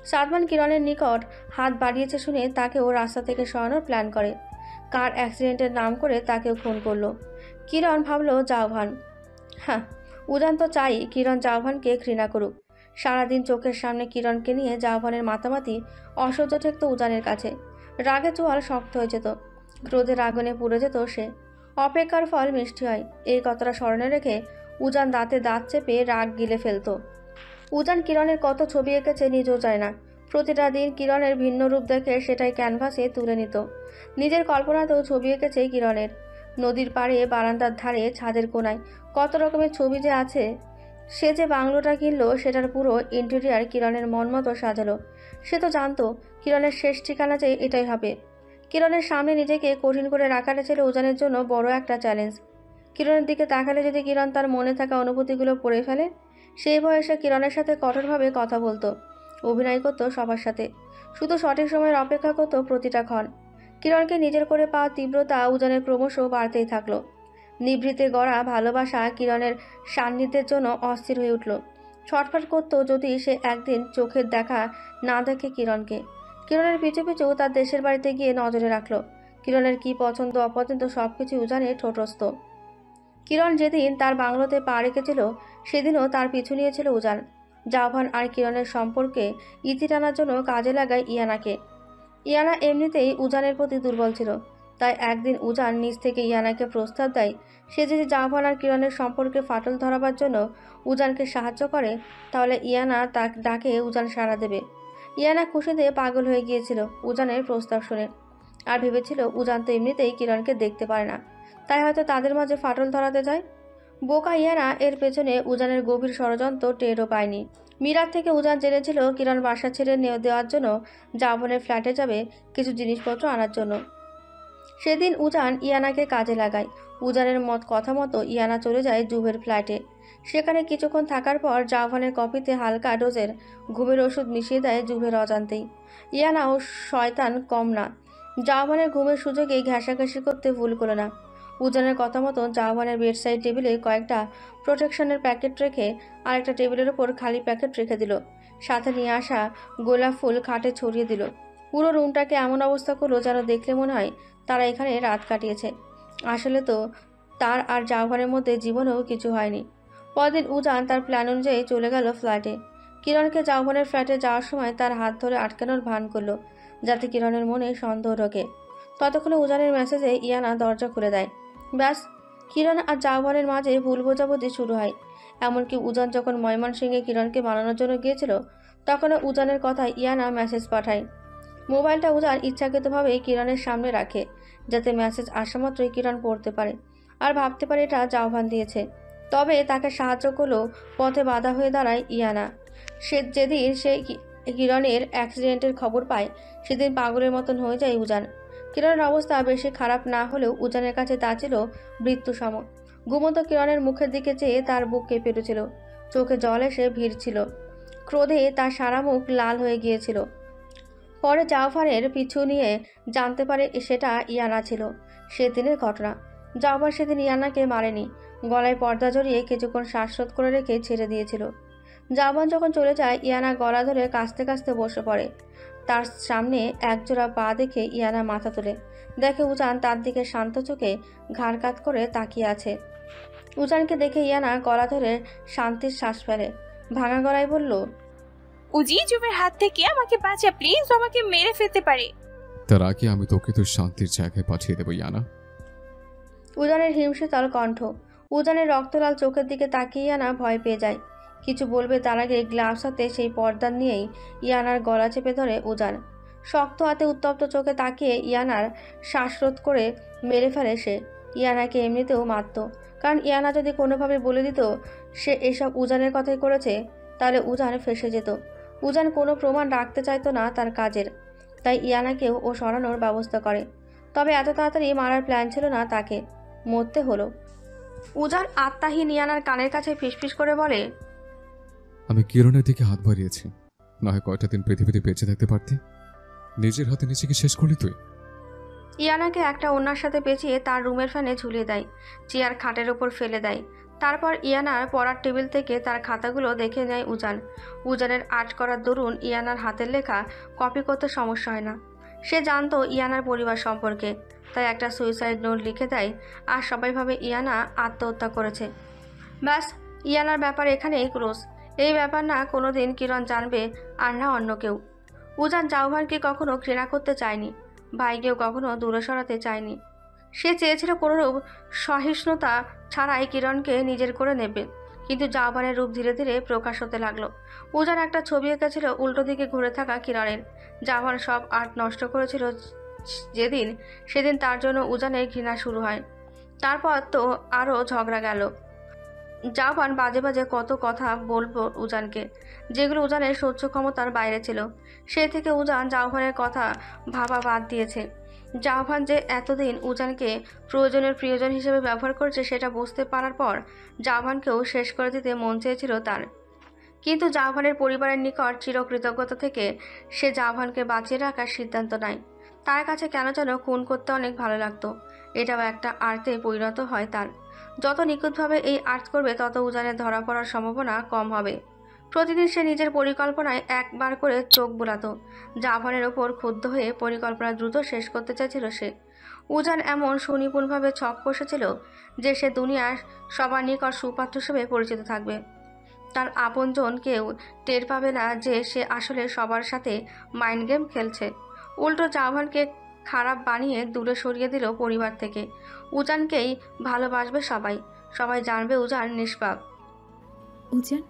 সাদমান কিরণের নিকট হাত বাড়িয়েছে শুনে তাকেও রাস্তা থেকে সরানোর প্ল্যান করে। কার অ্যাক্সিডেন্টের নাম করে তাকেও খুন করলো। কিরণ ভাবল জাহান। হ্যাঁ, উজান তো চাই কিরণ জাহানকে ঘৃণা করুক। সারাদিন চোখের সামনে কিরণকে নিয়ে জাহানের মাতামাতি অসহ্য ঠেকত উজানের কাছে। রাগে চোয়াল শক্ত হয়ে যেত, ক্রোধের আগুনে পুড়ে যেত সে। অপেক্ষার ফল মিষ্টি হয়, এই কথাটা স্মরণে রেখে উজান দাঁতে দাঁত চেপে রাগ গিলে ফেলত। উজান কিরণের কত ছবি এঁকেছে নিজেও যায় না। প্রতিটা দিন কিরণের ভিন্ন রূপ দেখে সেটাই ক্যানভাসে তুলে নিত। নিজের কল্পনাতেও ছবি এঁকেছে কিরণের। নদীর পাড়ে, বারান্দার ধারে, ছাদের কোনায় কত রকমের ছবি যে আছে। সে যে বাংলোটা কিনলো সেটার পুরো ইন্টেরিয়ার কিরণের মন মতো সাজালো। সে তো জানতো কিরণের শেষ ঠিকানা যে এটাই হবে। কিরণের সামনে নিজেকে কঠিন করে রাখাটা ছিল উজানের জন্য বড় একটা চ্যালেঞ্জ। কিরণের দিকে তাকালে যদি কিরণ তার মনে থাকা অনুভূতিগুলো পড়ে ফেলে, সেই বয়সে কিরণের সাথে কঠোরভাবে কথা বলতো, অভিনয় করতো সবার সাথে, শুধু সঠিক সময়ের অপেক্ষা করতো প্রতিটা ক্ষণ। কিরণকে নিজের করে পাওয়া তীব্রতা উজানের ক্রমশ বাড়তেই থাকলো। নিভৃতে গড়া ভালোবাসা কিরণের সান্নিধ্যের জন্য অস্থির হয়ে উঠল। ছটফট করতো যদি সে একদিন চোখের দেখা না দেখে কিরণকে। কিরণের পিছু পিছু তার দেশের বাড়িতে গিয়ে নজরে রাখলো। কিরণের কি পছন্দ অপছন্দ সবকিছু উজানের ঠোঁটস্থ। কিরণ যেদিন তার বাংলোতে পা রেখেছিল সেদিনও তার পিছু নিয়েছিল উজান। জাহান আর কিরণের সম্পর্কে ইতি টানার জন্য কাজে লাগায় ইয়ানাকে। ইয়ানা এমনিতেই উজানের প্রতি দুর্বল ছিল, তাই একদিন উজান নিজ থেকে ইয়ানাকে প্রস্তাব দেয় সে যদি জাহান আর কিরণের সম্পর্কে ফাটল ধরাবার জন্য উজানকে সাহায্য করে তাহলে ইয়ানা তার ডাকে উজান সাড়া দেবে। ইয়ানা খুশিতে পাগল হয়ে গিয়েছিল উজানের প্রস্তাব শুনে, আর ভেবেছিল উজান তো এমনিতেই কিরণকে দেখতে পারে না, তাই হয়তো তাদের মাঝে ফাটল ধরাতে যায়। বোকা ইয়ানা এর পেছনে উজানের গভীর ষড়যন্ত্র টেরও পায়নি। মীরার থেকে উজান জেনেছিল কিরণ বাসা ছেড়ে দেওয়ার জন্য জাহানের ফ্ল্যাটে যাবে কিছু জিনিসপত্র আনার জন্য। সেদিন উজান ইয়ানাকে কাজে লাগায়। উজানের কথা মতো ইয়ানা চলে যায় জুভের ফ্ল্যাটে। সেখানে কিছুক্ষণ থাকার পর জাহানের কফিতে হালকা ডোজের ঘুমের ওষুধ মিশিয়ে দেয় জুভের অজান্তেই। ইয়ানাও শয়তান কম না, জাহানের ঘুমের সুযোগে ঘেঁষাঘেঁষি করতে ভুল করল না। উজানের কথা মতো জাহানের বেডসাইড টেবিলে কয়েকটা প্রোটেকশনের প্যাকেট রেখে আরেকটা টেবিলের ওপর খালি প্যাকেট রেখে দিল। সাথে নিয়ে আসা গোলাপ ফুল খাটে ছড়িয়ে দিল। পুরো রুমটাকে এমন অবস্থা করলো যেন দেখলে মনে হয় তারা এখানে রাত কাটিয়েছে। আসলে তো তার আর জাহানের মধ্যে জীবনেও কিছু হয়নি। পরদিন উজান তার প্ল্যান অনুযায়ী চলে গেল ফ্ল্যাটে। কিরণকে জাহানের ফ্ল্যাটে যাওয়ার সময় তার হাত ধরে আটকানোর ভান করলো যাতে কিরণের মনে সন্দেহ ঢোকে। ততক্ষণে উজানের মেসেজে ইয়ানা দরজা খুলে দেয়। ব্যাস, কিরণ আর জাহানের মাঝে ভুল বোঝাবুঝি শুরু হয়। এমনকি উজান যখন ময়মনসিংহে কিরণকে বানানোর জন্য গিয়েছিল তখন উজানের কথায় ইয়ানা মেসেজ পাঠায়। মোবাইলটা উজান ইচ্ছাকৃতভাবে কিরণের সামনে রাখে যাতে মেসেজ আসা মাত্রই কিরণ পড়তে পারে আর ভাবতে পারে এটা জাহান দিয়েছে। তবে তাকে সাহায্য করলেও পথে বাধা হয়ে দাঁড়ায় ইয়ানা। যেদিন সে কিরণের অ্যাক্সিডেন্টের খবর পায় সেদিন পাগলের মতন হয়ে যায় উজান। কিরণের অবস্থা বেশি খারাপ না হলেও উজানের কাছে তা ছিল মৃত্যুসম। ঘুমন্ত কিরণের মুখের দিকে চেয়ে তার বুক কেঁপে উঠেছিল, চোখে জল এসে ভিড়ছিল, ক্রোধে তার সারা মুখ লাল হয়ে গিয়েছিল। পরে জাফারের পিছু নিয়ে জানতে পারে সেটা ইয়ানা ছিল। সেদিনের ঘটনা। জাফর সেদিন ইয়ানাকে মারেনি, গলায় পর্দা জড়িয়ে কিছুক্ষণ শ্বাসরোধ করে রেখে ছেড়ে দিয়েছিল। জাফর যখন চলে যায় ইয়ানা গলা ধরে কাঁচতে কাঁচতে বসে পড়ে। তার সামনে একজোড়া পা দেখে ইয়ানা মাথা তোলে, দেখে উজান তার দিকে শান্ত চোখে ঘাড় কাত করে তাকিয়ে আছে। উজানকে দেখে ইয়ানা গলা ধরে শান্তির শ্বাস ফেলে, ভাঙা গলায় বলল, উজি, জুবের হাত থেকে আমাকে বাঁচা প্লিজ, আমাকে মেরে ফেলতে পারে। তার আগে আমি তোকে তোর শান্তির জায়গায় পাঠিয়ে দেবো ইয়ানা। উজানের হিমশীতল কণ্ঠ। উজানের রক্তলাল চোখের দিকে তাকিয়ে ইয়ানা ভয় পেয়ে যায়। কিছু বলবে তার আগে গ্লাভস হাতে সেই পর্দা নিয়েই ইয়ানার গলা চেপে ধরে উজান। শক্ত হাতে উত্তপ্ত চোখে তাকিয়ে ইয়ানার শ্বাসরোধ করে মেরে ফেলে সে। ইয়ানাকে এমনিতেও মারত, কারণ ইয়ানা যদি কোনোভাবে বলে দিত সে এসব উজানের কথাই করেছে, তাহলে উজান ফেঁসে যেত। উজান কোনো প্রমাণ রাখতে চাইতো না তার কাজের, তাই ইয়ানাকেও ও সরানোর ব্যবস্থা করে। তবে এত তাড়াতাড়ি মারার প্ল্যান ছিল না তাকে, মরতে হলো। উজান আত্মাহীন ইয়ানার কানের কাছে ফিসফিস করে বলে, আমি কিরণের দিকে হাত বাড়িয়েছি, না হয় কয়টা দিন পৃথিবীতে বেঁচে থাকতে পারতি। নিজের হাতে নিজেকে শেষ করলি তুই। ইয়ানাকে একটা ওড়নার সাথে পেঁচিয়ে তার রুমের ফ্যানে ঝুলিয়ে দেয়, চেয়ার খাটের ওপর ফেলে দেয়। তারপর ইয়ানার পড়ার টেবিল থেকে তার খাতাগুলো দেখে নেয় উজান। উজানের আর্ট করার দরুন ইয়ানার হাতের লেখা কপি করতে সমস্যা হয় না। সে জানতো ইয়ানার পরিবার সম্পর্কে, তাই একটা সুইসাইড নোট লিখে দেয়। আর সবাই ভাবে ইয়ানা আত্মহত্যা করেছে। ব্যাস, ইয়ানার ব্যাপার এখানেই ক্লোজ। এই ব্যাপার না কোনোদিন কিরণ জানবে, আর না অন্য কেউ। উজান জাউভানকে কখনো ঘৃণা করতে চায়নি, ভাইকেও কখনো দূরে সরাতে চায়নি। সে চেয়েছিল কোনোরূপ সহিষ্ণুতা ছাড়াই কিরণকে নিজের করে নেবে, কিন্তু জাউভানের রূপ ধীরে ধীরে প্রকাশ হতে লাগলো। উজান একটা ছবি এঁকেছিল উল্টো দিকে ঘুরে থাকা কিরণের। জাউভান সব আর্ট নষ্ট করেছিল যেদিন, সেদিন তার জন্য উজানের ঘৃণা শুরু হয়। তারপর তো আরও ঝগড়া গেল। জাউভান বাজে বাজে কত কথা বলবো উজানকে, যেগুলো উজানের সহ্য ক্ষমতার বাইরে ছিল। সে থেকে উজান জাউভানের কথা ভাবা বাদ দিয়েছে। জাউভান যে এতদিন উজানকে প্রয়োজনের প্রিয়জন হিসেবে ব্যবহার করেছে সেটা বুঝতে পারার পর জাউভানকেও শেষ করে দিতে মন চেয়েছিল তার। কিন্তু জাউভানের পরিবারের নিকট চিরকৃতজ্ঞতা থেকে সে জাউভানকে বাঁচিয়ে রাখার সিদ্ধান্ত নেয়। তার কাছে কেন যেন খুন করতে অনেক ভালো লাগতো। এটাও একটা আর্টে পরিণত হয় তার। যত নিখুঁতভাবে এই আর্ট করবে তত উজানের ধরা পড়ার সম্ভাবনা কম হবে। প্রতিদিন সে নিজের পরিকল্পনায় একবার করে চোখ বুলাতো। জাউভানের ওপর ক্ষুব্ধ হয়ে পরিকল্পনা দ্রুত শেষ করতে চাইছিল সে। উজান এমন সুনিপুণভাবে ছক কষেছিল যে সে দুনিয়ার সবার নিকট সুপাত্র হিসেবে পরিচিত থাকবে। তার আপনজন কেউ টের পাবে না যে সে আসলে সবার সাথে মাইন্ড গেম খেলছে। উল্টো জাউভানকে খারাপ বানিয়ে দূরে সরিয়ে দিল পরিবার থেকে। উজানকেই ভালোবাসবে সবাই, সবাই জানবে উজান নিষ্পাপ। উজান,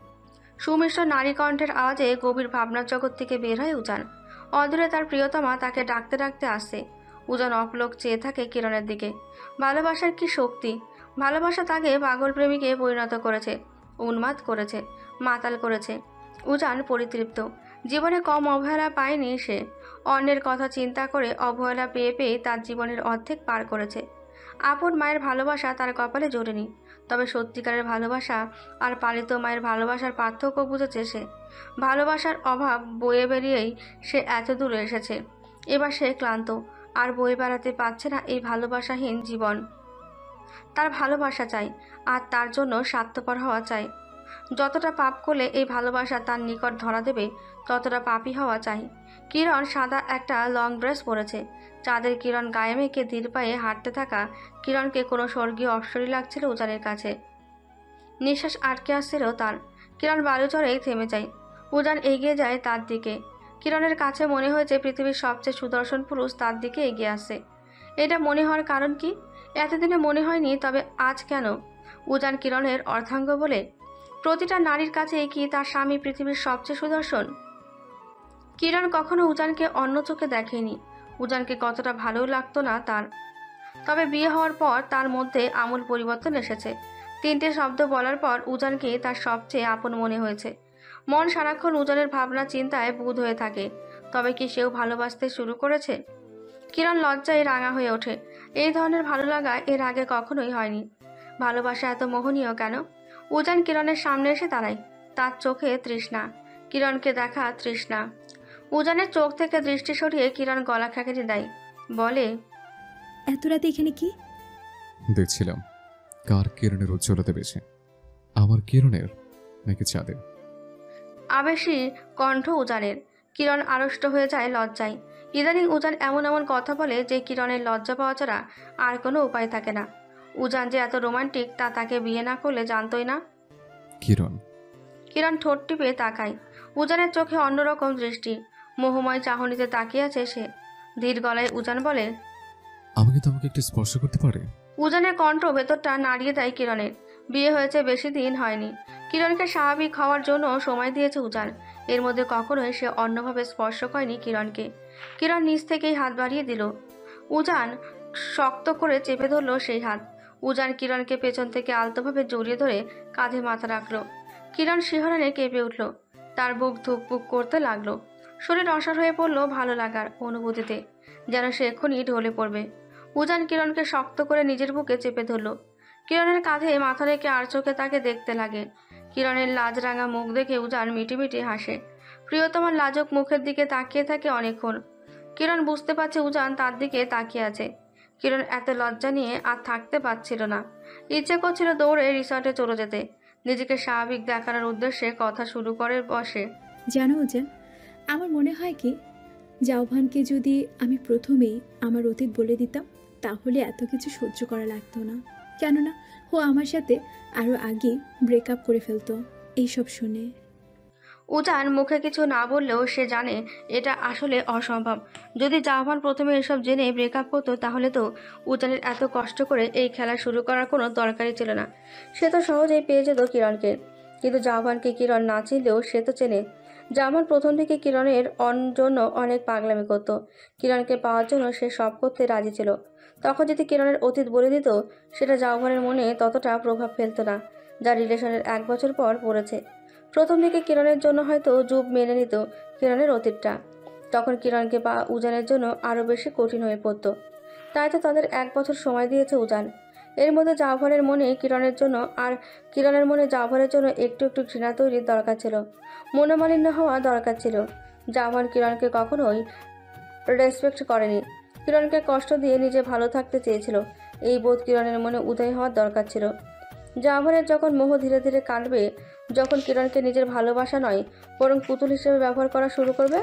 সুমিষ্ট নারী কণ্ঠের আওয়াজে গভীর ভাবনার জগৎ থেকে বের হয় উজান। অদূরে তার প্রিয়তমা তাকে ডাকতে ডাকতে আসছে। উজান অপলক চেয়ে থাকে কিরণের দিকে। ভালোবাসার কি শক্তি! ভালোবাসা তাকে পাগল প্রেমিকে পরিণত করেছে, উন্মাদ করেছে, মাতাল করেছে। উজান পরিতৃপ্ত। জীবনে কম অবহেলা পায়নি সে। অন্যের কথা চিন্তা করে অবহেলা পেয়ে পেয়ে তার জীবনের অর্ধেক পার করেছে। আপন মায়ের ভালোবাসা তার কপালে জোরেনি, তবে সত্যিকারের ভালোবাসা আর পালিত মায়ের ভালোবাসার পার্থক্য বুঝেছে সে। ভালোবাসার অভাব বয়ে বেরিয়েই সে এত দূরে এসেছে। এবার সে ক্লান্ত, আর বয়ে বেড়াতে পারছে না এই ভালোবাসাহীন জীবন। তার ভালোবাসা চাই, আর তার জন্য স্বার্থপর হওয়া চাই। যতটা পাপ করলে এই ভালোবাসা তার নিকট ধরা দেবে, ততটা পাপী হওয়া চাই। কিরণ সাদা একটা লং ড্রেস পরেছে। চাঁদের কিরণ গায়ে মেখে ধীর পায়ে হাঁটতে থাকা কিরণকে কোনো স্বর্গীয় অপ্সরী লাগছিল উজানের কাছে। নিঃশ্বাস আটকে আসছিল তার। কিরণ বালুচরেই থেমে যায়। উজান এগিয়ে যায় তার দিকে। কিরণের কাছে মনে হয়েছে পৃথিবীর সবচেয়ে সুদর্শন পুরুষ তার দিকে এগিয়ে আসে। এটা মনে হওয়ার কারণ কি? এতদিনে মনে হয়নি, তবে আজ কেন? উজান কিরণের অর্ধাঙ্গ বলে? প্রতিটা নারীর কাছে কি তার স্বামী পৃথিবীর সবচেয়ে সুদর্শন? কিরণ কখনো উজানকে অন্য চোখে দেখেনি। উজানকে কতটা ভালো লাগতো না তার। তবে বিয়ে হওয়ার পর তার মধ্যে আমূল পরিবর্তন এসেছে। 3টে শব্দ বলার পর উজানকে তার সবচেয়ে আপন মনে হয়েছে। মন সারাক্ষণ উজানের ভাবনা চিন্তায় বুঁদ হয়ে থাকে। তবে কি সেও ভালোবাসতে শুরু করেছে? কিরণ লজ্জায় রাঙা হয়ে ওঠে। এই ধরনের ভালো লাগা এর আগে কখনোই হয়নি। ভালোবাসা এত মোহনীয় কেন? উজান কিরণের সামনে এসে দাঁড়ায়। তার চোখে তৃষ্ণা, কিরণকে দেখা তৃষ্ণা। উজানের চোখ থেকে দৃষ্টি সরিয়ে কিরণ গলা খেঁকিয়ে দেয়, বলে, এত রাতে এখানে কি? দেখছিলাম কার কিরণের উজ্জ্বলতা বেশি, আমার কিরণের নাকি চাঁদের। আবেশী কণ্ঠ উজানের। কিরণ আড়ষ্ট হয়ে যায় লজ্জায়। ইদানিং উজান এমন এমন কথা বলে যে কিরণের লজ্জা পাওয়া ছাড়া আর কোনো উপায় থাকে না। উজান যে এত রোমান্টিক তা তাকে বিয়ে না করলে জানতোই না। কিরণ কিরণ ঠোঁট টিপে তাকায়। উজানের চোখে অন্যরকম দৃষ্টি, মোহময় চাহনিতে তাকিয়ে আছে সে। ধীর গলায় উজান বলে, আমাকে তোমাকে একটু স্পর্শ করতে পারে? উজানের কণ্ঠ ভেতরটা নাড়িয়ে দেয় কিরণের। বিয়ে হয়েছে বেশি দিন হয়নি। কিরণকে স্বাভাবিক হওয়ার জন্য সময় দিয়েছে উজান। এর মধ্যে কখনোই সে অন্যভাবে স্পর্শ করেনি কিরণকে। কিরণ নিজ থেকেই হাত বাড়িয়ে দিল। উজান শক্ত করে চেপে ধরল সেই হাত। উজান কিরণকে পেছন থেকে আলতোভাবে জড়িয়ে ধরে কাঁধে মাথা রাখলো। কিরণ শিহরণে কেঁপে উঠল। তার বুক ধুকপুক করতে লাগলো। শরীর অসাড় হয়ে পড়ল ভালো লাগার অনুভূতিতে, যেন সে এক্ষুনি ঢলে পড়বে। উজান কিরণকে শক্ত করে নিজের বুকে চেপে ধরল। কিরণের কাঁধে মাথা রেখে আর চোখে তাকে দেখতে লাগে। কিরণের লাজ রাঙা মুখ দেখে উজান মিটিমিটি হাসে। প্রিয়তমার লাজুক মুখের দিকে তাকিয়ে থাকে অনেকক্ষণ। কিরণ বুঝতে পারছে উজান তার দিকে তাকিয়ে আছে। কিরণ এত লজ্জা নিয়ে আর থাকতে পারছিল না। ইচ্ছে করছিল দৌড়ে রিসর্টে চলে যেতে, নিজেকে স্বাভাবিক দেখানোর উদ্দেশ্যে কথা শুরু করে বসে। জানো উজান, আমার মনে হয় কি, জাউভানকে যদি আমি প্রথমেই আমার অতীত বলে দিতাম তাহলে এত কিছু সহ্য করা লাগতো না। কেননা ও আমার সাথে আরও আগে ব্রেকআপ করে ফেলতো এইসব শুনে। উজান মুখে কিছু না বললেও সে জানে এটা আসলে অসম্ভব। যদি জাহান প্রথমে এসব জেনে ব্রেকআপ করতো তাহলে তো উজানের এত কষ্ট করে এই খেলা শুরু করার কোনো দরকারই ছিল না। সে তো সহজেই পেয়ে যেত কিরণকে। কিন্তু জাহানকে কিরণ না চিনলেও সে তো চেনে। জাহান প্রথম থেকে কিরণের জন্য অনেক পাগলামি করতো। কিরণকে পাওয়ার জন্য সে সব করতে রাজি ছিল। তখন যদি কিরণের অতীত বলে দিত, সেটা জাহানের মনে ততটা প্রভাব ফেলতো না যা রিলেশনের 1 বছর পর পড়েছে। প্রথম দিকে কিরণের জন্য হয়তো জুব মেনে নিত কিরণের অতীতটা, তখন কিরণকে বা উজানের জন্য আরও বেশি কঠিন হয়ে পড়ত। তাই তো তাদের 1 বছর সময় দিয়েছে উজান। এর মধ্যে জাওহারের মনে কিরণের জন্য আর কিরণের মনে জাওহারের জন্য একটু একটু ঘৃণা তৈরির দরকার ছিল, মনোমালিন্য হওয়া দরকার ছিল। জাওহার কিরণকে কখনোই রেসপেক্ট করেনি, কিরণকে কষ্ট দিয়ে নিজে ভালো থাকতে চেয়েছিল। এই বোধ কিরণের মনে উদয় হওয়ার দরকার ছিল। জাওহারের যখন মোহ ধীরে ধীরে কাটবে, যখন কিরণকে নিজের ভালোবাসা নয় বরং পুতুল হিসেবে ব্যবহার করা শুরু করবে,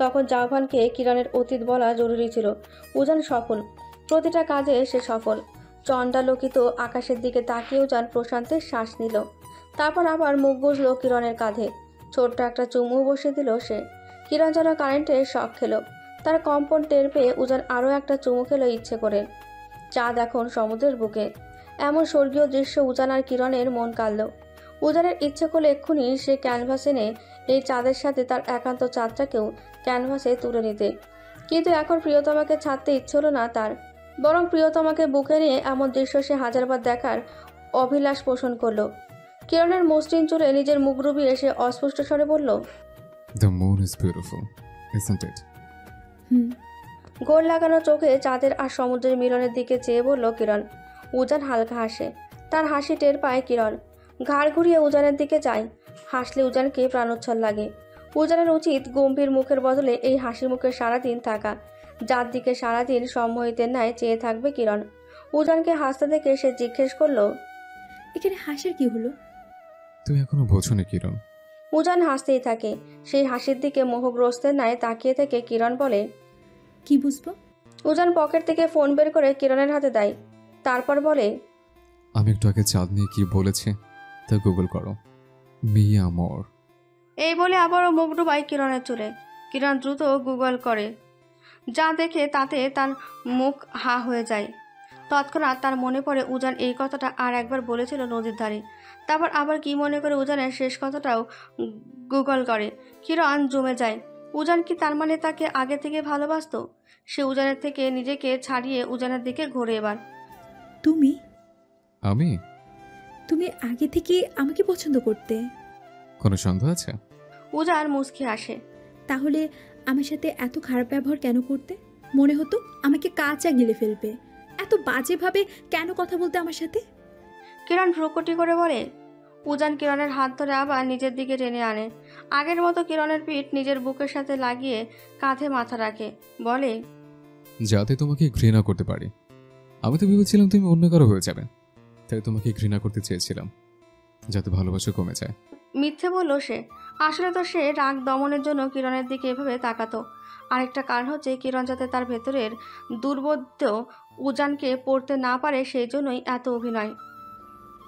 তখন জাওহানকে কিরণের অতীত বলা জরুরি ছিল। উজান সফল, প্রতিটা কাজে সে সফল। চণ্ডালোকিত আকাশের দিকে তাকিয়ে উজান প্রশান্তের শ্বাস নিল। তারপর আবার মুখ গুজল কিরণের কাঁধে। ছোট্ট একটা চুমু বসিয়ে দিল সে। কিরণ যেন কারেন্টের শক খেলো। তার কম্পন টের পেয়ে উজান আরও একটা চুমু খেলো ইচ্ছে করে। চাঁদ এখন সমুদ্রের বুকে। এমন স্বর্গীয় দৃশ্য উজান আর কিরণের মন কাড়ল। উজানের ইচ্ছে করলে এক্ষুনি সে ক্যানভাস এনে এই চাঁদের সাথে তার একান্ত চাঁদটাকেও ক্যানভাসে তুলে নিতে। কিন্তু এখন প্রিয়তমাকে ছাড়তে ইচ্ছে হলো না তার, বরং প্রিয়তমাকে বুকে নিয়ে এমন দৃশ্য সে হাজারবার দেখার অভিলাষ পোষণ করলো। কিরণের মসৃণ চুলে নিজের মুখ ডুবিয়ে সে অস্পষ্ট স্বরে বলল, The moon is beautiful, isn't it? হুম। গোল লাগানো চোখে চাঁদের আর সমুদ্রের মিলনের দিকে চেয়ে বলল কিরণ। উজান হালকা হাসে। তার হাসি টের পায় কিরণ। ঘাড় ঘুরিয়ে উজানের দিকে যায়। হাসলে উজানকে প্রাণোচ্ছল লাগে। উজানের উচিত গম্ভীর মুখের বদলে এই হাসি মুখে সারাদিন থাকা, যার দিকে সারাদিন সম্মোহিতের ন্যায় চেয়ে থাকবে কিরণ। উজানকে হাসতে দেখে সে জিজ্ঞেস করলো, এখানে হাসার কি হলো? তুমি এখনো বোঝোনি কিরণ। উজান হাসতেই থাকে। সেই হাসির দিকে মোহগ্রস্তের ন্যায় তাকিয়ে থেকে কিরণ বলে, কি বুঝবো? উজান পকেট থেকে ফোন বের করে কিরণের হাতে দেয়। তারপর বলে, আমি একটু আগে চাঁদ নিয়ে কি বলেছে তা গুগল করো। মি আমর। এই বলে আবারও মুখ ডুবায় কিরণের চুলে। কিরণ দ্রুত গুগল করে, যা দেখে তাতে তার মুখ হা হয়ে যায়। তৎক্ষণাৎ তার মনে পড়ে উজান এই কথাটা আর একবার বলেছিল নদীর ধারে। তারপর আবার কি মনে করে উজানের শেষ কথাটাও গুগল করে। কিরণ জমে যায়। উজান কি তার মানে তাকে আগে থেকে ভালোবাসতো? সে উজানের থেকে নিজেকে ছাড়িয়ে উজানের দিকে ঘোরে এবার। তুমি আমি? তুমি আগে থেকে আমাকে পছন্দ করতে? কোনো সন্দেহ আছে? উজান মুচকি আসে। তাহলে আমার সাথে এত খারাপ ব্যবহার কেন করতে? মনে হতো আমাকে কাঁচা গিলে ফেলবে। এত বাজেভাবে কেন কথা বলতে আমার সাথে? কিরণ ভ্রুকুটি করে বলে। উজান কিরণের হাত ধরে আবার নিজের দিকে টেনে আনে। আগের মতো কিরণের পিঠ নিজের বুকের সাথে লাগিয়ে কাঁধে মাথা রাখে, বলে, যাতে তোমাকে ঘৃণা করতে পারি। আমি তো ভেবেছিলাম তুমি অন্য কারো হয়ে যাবে, তাই তোমাকে ঘৃণা করতে চেয়েছিলাম, যাতে ভালোবাসা কমে যায়। মিথ্যে বলল সে। আসলে তো সে রাগ দমনের জন্য কিরণের দিকে এভাবে তাকাতো। আরেকটা কারণ হচ্ছে কিরণ যাতে তার ভেতরের দুর্বোধ্য উজানকে পড়তে না পারে, সেই জন্যই এত অভিনয়।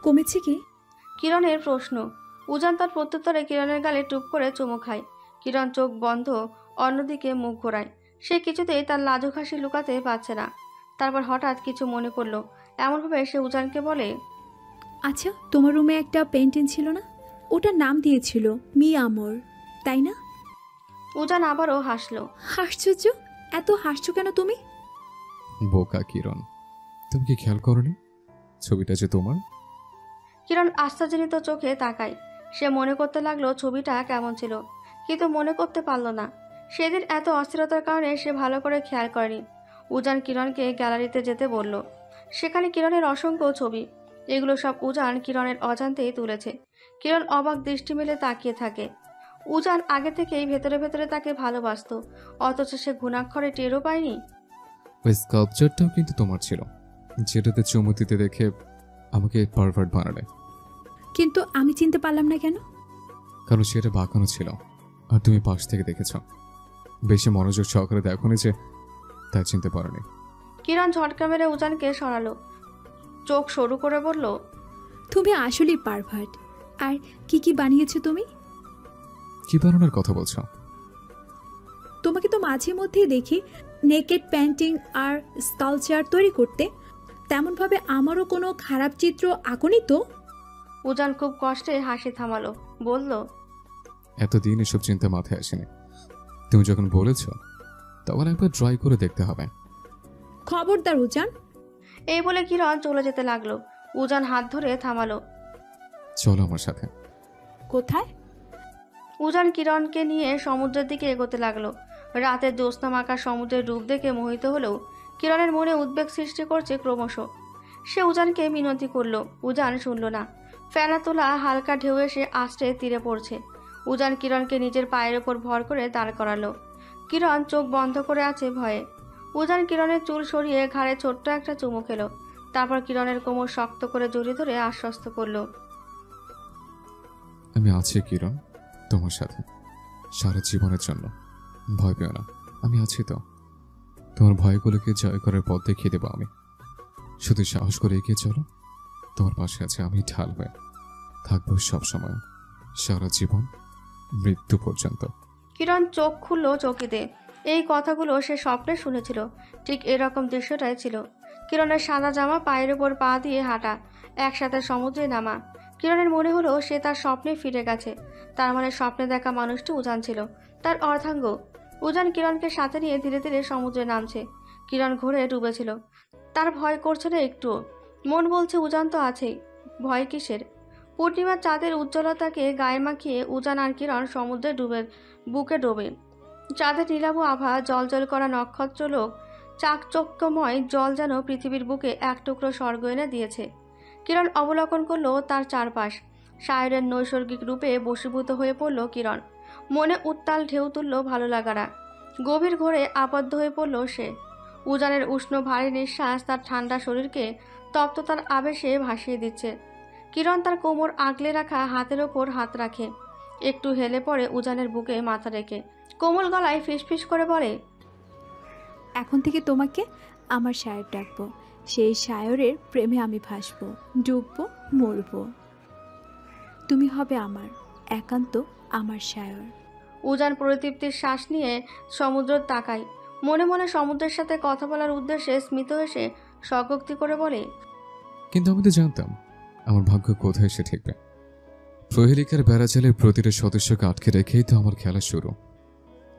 কমেছে কি? কিরণের প্রশ্ন। উজান তার প্রত্যুত্তরে কিরণের গালে টুপ করে চুমু খায়। কিরণ চোখ বন্ধ অন্যদিকে মুখ ঘোরায়। সে কিছুতেই তার লাজুক হাসি লুকাতে পারছে না। তারপর হঠাৎ কিছু মনে পড়ল। এমনভাবে সে উজানকে বলে, আচ্ছা, তোমার রুমে একটা পেন্টিং ছিল না? ওটার নাম দিয়েছিল মি আমর, তাই না? উজান আবারও হাসলো। আশ্চর্য, এত হাসছো কেন তুমি? বোকা কিরণ, তুমি কি খেয়াল করনি ছবিটা যে তোমার? কিরণ আশ্চর্যজনিত চোখে তাকায়। সে মনে করতে লাগলো ছবিটা কেমন ছিল, কিন্তু মনে করতে পারল না। সেদিন এত অস্থিরতার কারণে সে ভালো করে খেয়াল করেনি। উজান কিরণকে গ্যালারিতে যেতে বলল। সেখানে কিরণের অসংখ্য ছবি। এগুলো সব উজান কিরণের অজান্তেই তুলেছে। কিরণ অবাক দৃষ্টি মেলে তাকিয়ে থাকে। উজান আগে থেকেই ভেতরে ভেতরে তাকে ভালোবাসত, অথচ সে ঘুণাক্ষরে টেরও পায়নি। ওই স্কাল্পচারটাও কিন্তু তোমার ছিল, যেটাতে চুমু দিতে দেখে আমাকে পারভার্ট বানালে। কিন্তু আমি চিনতে পারলাম না কেন? কারণ সেটা বাঁকানো ছিল, আর তুমি পাশ থেকে দেখেছ। বেশি মনোযোগ সহকারে দেখোনি যে, তাই চিনতে পারোনি। কিরণ ঝটকা মেরে উজানকে সরালো, চোখ সরু করে বলল, তুমি আসলেই পারভার্ট। আর কি কি বানিয়েছো তুমি? কি বানানোর কথা বলছো? তোমাকে তো মাঝে মধ্যেই দেখি নেকেড পেন্টিং আর স্কাল্পচার তৈরি করতে। তেমনভাবে আমারও কোনো খারাপ চিত্র আঁকনি তো? উজান খুব কষ্টে হাসি থামালো, বলল, এতদিন এসব চিন্তা মাথায় আসেনি। তুমি যখন বলেছ, তখন একবার ট্রাই করে দেখতে হবে। খবরদার উজান। এই বলে কিরণ চলে যেতে লাগলো। উজান হাত ধরে থামালো। চলো আমার সাথে। কোথায়? উজান কিরণকে নিয়ে সমুদ্রের দিকে এগোতে লাগলো। রাতের জ্যোৎস্না মাখা সমুদ্রের রূপ দেখে মোহিত হলেও কিরণের মনে উদ্বেগ সৃষ্টি করছে ক্রমশ। সে উজানকে মিনতি করলো, উজান শুনল না। ফেনা তোলা হালকা ঢেউ এসে আশ্রে তীরে পড়ছে। উজান কিরণকে নিজের পায়ের ওপর ভর করে দাঁড় করালো। কিরণ চোখ বন্ধ করে আছে ভয়ে। উজান কিরণের চুল সরিয়ে ঘাড়ে ছোট্ট একটা চুমু খেলো। তারপর কিরণের কোমর শক্ত করে জড়িয়ে ধরে আশ্বস্ত করলো। আমি আছি কিরণ, তোমার সাথে সারা জীবনের জন্য। ভয় পেও না, আমি আছি তো। তোমার ভয়গুলোকে জয় করার পথ দেখিয়ে দেবো আমি। শুধু সাহস করে এগিয়ে চলো। তোমার পাশে আছে আমি, ঢাল হয়ে থাকবো সবসময়, সারা জীবন, মৃত্যু পর্যন্ত। কিরণ চোখ খুলল চকিতে। এই কথাগুলো সে স্বপ্নে শুনেছিল। ঠিক এরকম দৃশ্যটাই ছিল। কিরণের সাদা জামা, পায়ের ওপর পা দিয়ে হাঁটা, একসাথে সমুদ্রে নামা। কিরণের মনে হলো সে তার স্বপ্নে ফিরে গেছে। তার মানে স্বপ্নে দেখা মানুষটি উজান ছিল, তার অর্ধাঙ্গ। উজান কিরণকে সাথে নিয়ে ধীরে ধীরে সমুদ্রে নামছে। কিরণ ঘুরে ডুবেছিল। তার ভয় করছে না একটুও। মন বলছে উজান তো আছেই, ভয় কিসের? পূর্ণিমার চাঁদের উজ্জ্বলতাকে গায়ে মাখিয়ে উজান আর কিরণ সমুদ্রে বুকে ডোবে। চাঁদের নীলাভ আভা, জলজল করা নক্ষত্রলোক, চাকচক্যময় জল যেন পৃথিবীর বুকে এক টুকরো স্বর্গ এনে দিয়েছে। কিরণ অবলোকন করলো তার চারপাশ। শায়রের নৈসর্গিক রূপে বশীভূত হয়ে পড়ল কিরণ। মনে উত্তাল ঢেউ তুলল ভালো লাগারা। গভীর ঘোরে আবদ্ধ হয়ে পড়ল সে। উজানের উষ্ণ ভারী নিঃশ্বাস তার ঠান্ডা শরীরকে তপ্ততার আবেশে ভাসিয়ে দিচ্ছে। কিরণ তার কোমর আগলে রাখা হাতের ওপর হাত রাখে, একটু হেলে পড়ে উজানের বুকে মাথা রেখে কোমল গলায় ফিসফিস করে বলে, এখন থেকে তোমাকে আমার শায়র ডাকবো। সেই শায়রের প্রেমে আমি ভাসবো, ডুববো, মরবো। তুমি হবে আমার, একান্ত আমার শায়র। উজান পরিতৃপ্তির শ্বাস নিয়ে সমুদ্র তাকায়। মনে মনে সমুদ্রের সাথে কথা বলার উদ্দেশ্যে স্মিত হেসে স্বগোক্তি করে বলে, কিন্তু আমি তো জানতাম আমার ভাগ্য কোথায় সে ঠেকবে। প্রহেলিকার বেড়াচালের প্রতিটা সদস্যকে আটকে রেখেই তো আমার খেলা শুরু,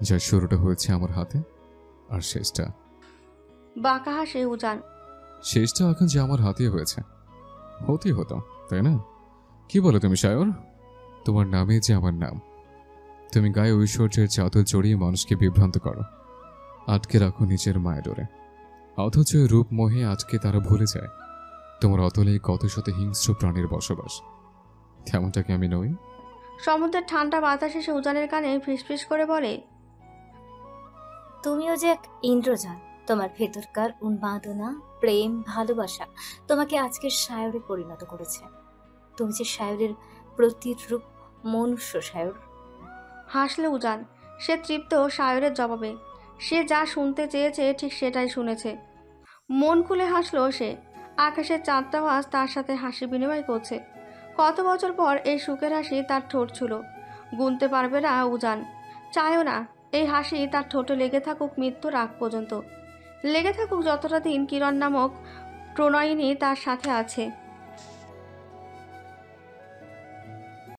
যার শুরুটা হয়েছে আমার হাতে, আর শেষটা বাঁকা হাসে উজান। শেষটা এখন যে আমার হাতেই হয়েছে, হতেই হতো, তাই না? কি বলো তুমি শায়র? তোমার নামে যে আমার নাম। তুমি গায়ে ঐশ্বর্যের চাদর জড়িয়ে মানুষকে বিভ্রান্ত করো, আটকে রাখো নিজের মায়ের ডোরে। অথচ রূপ মোহে আজকে তারা ভুলে যায় তোমার অতলে কত শত হিংস্র প্রাণীর বসবাস। তেমনটা কি আমি নই? সমুদ্রের ঠান্ডা বাতাস এসে উজানের কানে ফিসফিস করে বলে, তুমিও যে এক ইন্দ্রজাল। তোমার ভেতরকার উন্মাদনা, প্রেম, ভালোবাসা তোমাকে আজকের শায়রে পরিণত করেছে। তুমি যে শায়রের প্রতিরূপ, মনুষ্য শায়র। হাসলে উজান। সে তৃপ্ত শায়রের জবাবে। সে যা শুনতে চেয়েছে ঠিক সেটাই শুনেছে। মন খুলে হাসলো সে। আকাশের চাঁদটাও আজ তার সাথে হাসি বিনিময় করছে। কত বছর পর এই সুখের হাসি তার ঠোঁট ছিল। গুনতে পারবে না উজান, চায়ও না। এই হাসি তার ঠোঁটে লেগে থাকুক মৃত্যুর আগ পর্যন্ত, লেগে থাকুক যতটা দিন কিরণ নামক প্রণয়িনী তার সাথে আছে।